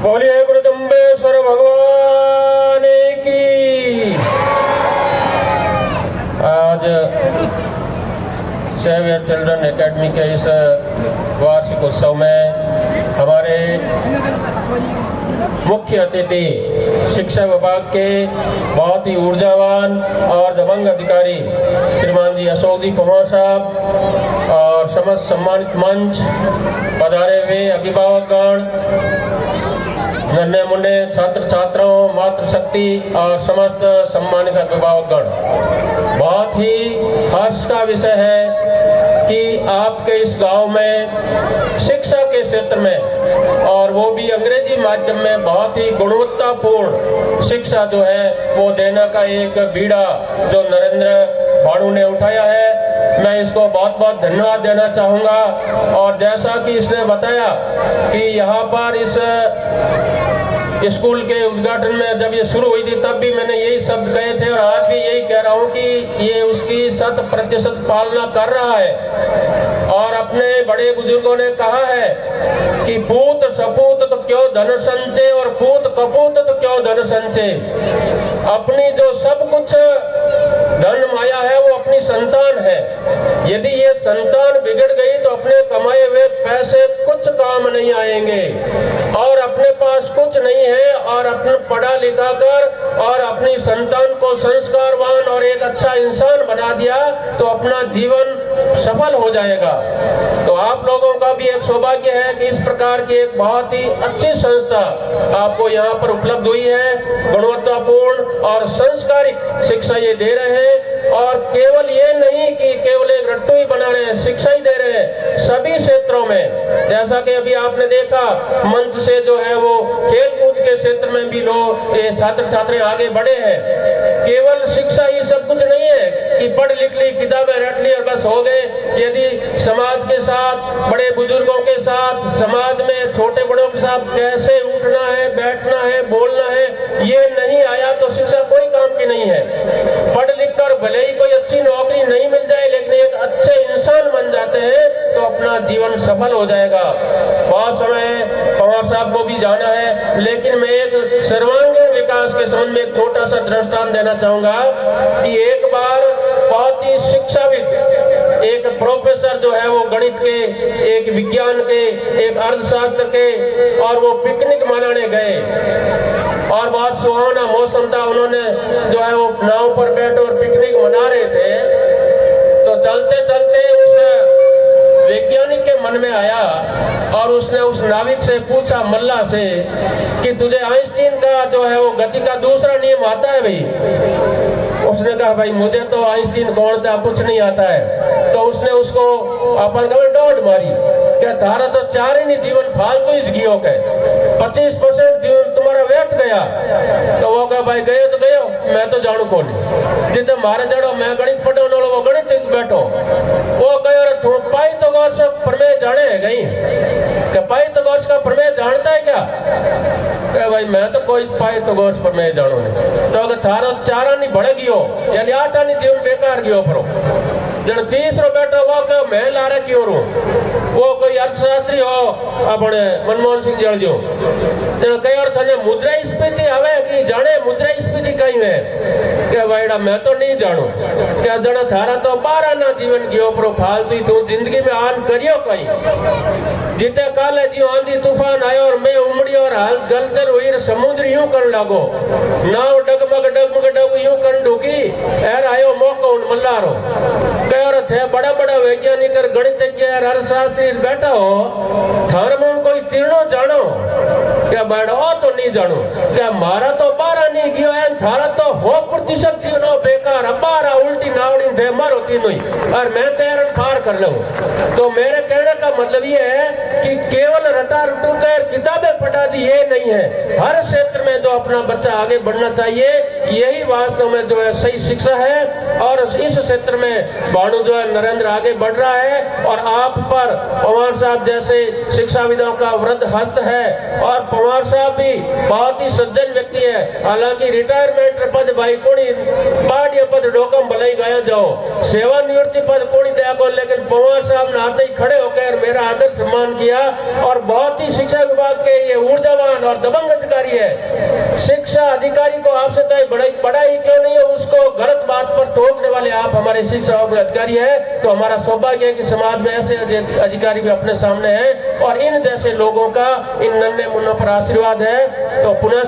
बोलिए गुरुजम्बेश्वर भगवान की। आज सेवियर चिल्ड्रन एकेडमी के इस वार्षिक उत्सव में हमारे मुख्य अतिथि शिक्षा विभाग के बहुत ही ऊर्जावान और दबंग अधिकारी श्रीमान जी अशोक पवार साहब और समस्त सम्मानित मंच पधारे हुए अभिभावकगण, नन्हे मुन्ने छात्र छात्राओं, मातृशक्ति और समस्त सम्मानित अभिभावकगण, बहुत ही हर्ष का विषय है कि आपके इस गांव में शिक्षा के क्षेत्र में और वो भी अंग्रेजी माध्यम में बहुत ही गुणवत्तापूर्ण शिक्षा जो है वो देने का एक बीड़ा जो नरेंद्र भाणु ने उठाया है, मैं इसको बहुत बहुत धन्यवाद देना चाहूँगा। और जैसा कि इसने बताया कि यहाँ पर इस स्कूल के उद्घाटन में जब ये शुरू हुई थी तब भी मैंने यही शब्द कहे थे और आज भी यही कह रहा हूँ कि ये उसकी 100% पालना कर रहा है। और अपने बड़े बुजुर्गों ने कहा है कि पूत सपूत तो क्यों धन संचय और पूत कपूत तो क्यों धन संचय। अपनी जो सब कुछ धन माया है वो अपनी संतान है। यदि ये संतान बिगड़ गई तो अपने कमाए हुए पैसे कुछ काम नहीं आएंगे और अपने पास कुछ नहीं है और अपने पढ़ा लिखा कर और अपनी संतान को संस्कारवान और एक अच्छा इंसान बना दिया तो अपना जीवन सफल हो जाएगा। तो आप लोगों का भी एक सौभाग्य है कि इस प्रकार की एक बहुत ही अच्छी संस्था आपको यहाँ पर उपलब्ध हुई है। गुणवत्तापूर्ण और संस्कारिक शिक्षा ये दे रहे हैं और केवल ये नहीं कि केवल एक रट्टू ही बना रहे हैं, शिक्षा ही दे रहे हैं सभी क्षेत्रों में। जैसा कि अभी आपने देखा मंच से जो है वो खेल कूद के क्षेत्र में भी लोग ये छात्र छात्राएं आगे बढ़े हैं। केवल शिक्षा ही सब कुछ नहीं है कि पढ़ लिख ली, किताबें रट ली और बस हो गए। यदि समाज के साथ, बड़े बुजुर्गों के साथ, समाज में छोटे बड़ों के साथ कैसे उठना है, बैठना है, बोलना है, ये नहीं आया तो शिक्षा कोई काम की नहीं है। पढ़ लिख कर भले ही कोई अच्छी नौकरी नहीं मिल जाए लेकिन एक अच्छे इंसान बन जाते हैं तो अपना जीवन सफल हो जाएगा। बहुत समय पवार साहब को भी जाना है लेकिन मैं एक सर्वांगीण विकास के संबंध में एक छोटा सा दृष्टांत देना चाहूंगा कि एक बार बहुत ही शिक्षाविद एक प्रोफेसर जो है वो गणित के, एक विज्ञान के, एक अर्थशास्त्र के, और वो पिकनिक मनाने गए और बहुत सुहावना मौसम था। उन्होंने जो है वो नाव पर बैठे और पिकनिक मना रहे थे तो चलते चलते उस वैज्ञानिक के मन में आया और उसने उस नाविक से पूछा, मल्ला से, कि तुझे आइंस्टीन का जो है वो गति का दूसरा नियम आता है भाई? उसने कहा भाई मुझे तो आइंस्टीन कौन था, कुछ नहीं आता है। तो उसने उसको अपन का डोट मारी, क्या तारा तो चार ही नहीं जीवन फालतू ही जियो के 25% जीवन तुम्हारा व्यर्थ गया। तो वो कहा भाई गए तो गयो, मैं तो जानू कौन जिते मारे जड़ो मैं गणित पढ़ो नो वो गणित बैठो। वो कहो रे तू पाइथागोरस प्रमेय जाने है गई क्या? पाइथागोरस का प्रमेय जानता है क्या? कहे भाई मैं तो कोई पाइथागोरस प्रमेय जानो नहीं। तो अगर थारो चारा नहीं बढ़ गयो यानी आटा नहीं जीवन बेकार गयो परो जन तीसरो बैठो वो कहो मैं लारे क्यों रू। वो कोई अर्थशास्त्री हो अपने मनमोहन सिंह जड़जो जन कई और थने मुद्रास्फीति हवे कि जाने मुद्रास्फीति कहीं है क्या? भाईड़ा मैं तो नहीं जानू क्या जन थारा तो 12 ना जीवन गयो परो फालतू तू जिंदगी में आन करियो कहीं जिते काले जी आंधी तूफान आयो और मैं उमड़ी और हाल जलचर हुई समुद्र यूं कर लागो नाव डगमग डगमग डग यूं कर ढुकी एर आयो मौको मल्लारो कहो थे बड़ा बड़ा वैज्ञानिक गणितज्ञ अर्थशास्त्री बैठा हो थार में कोई तीर्णो जानो क्या? बैठो तो नहीं जानू क्या? मारा तो 12 नहीं गयो है थारा तो 100% जीवनो बेकार 12 उल्टी नावड़ी थे मारो तीनों ही और मैं तैयार पार कर लूं। तो मेरे कहने का मतलब ये है कि केवल रटा रटू कर किताबें पढ़ा दी ये नहीं है। हर क्षेत्र में जो अपना बच्चा आगे बढ़ना चाहिए यही वास्तव में जो है सही शिक्षा है। और इस क्षेत्र में भाणु जो है नरेंद्र आगे बढ़ रहा है और आप पर पवार साहब जैसे शिक्षाविदों का वृद्ध हस्त है। और पवार साहब भी बहुत ही सज्जन व्यक्ति है। हालांकि रिटायरमेंट पद भाई कोणी बाढ़ पद डोकम भले ही गया जाओ सेवानिवृत्ति पद कोणी दया को, लेकिन पवार साहब ने आते ही खड़े होकर मेरा आदर सम्मान किया और बहुत ही शिक्षा विभाग विभाग के ये ऊर्जावान और दबंग अधिकारी है। शिक्षा अधिकारी को आपसे चाहे बड़ा ही क्यों नहीं है, उसको गलत बात पर टोकने वाले आप हमारे शिक्षा अधिकारी है। तो हमारा सौभाग्य है कि समाज में ऐसे अधिकारी भी अपने सामने हैं और इन जैसे लोगों का इन नन्हे मुन्नों पर आशीर्वाद है। तो पुनः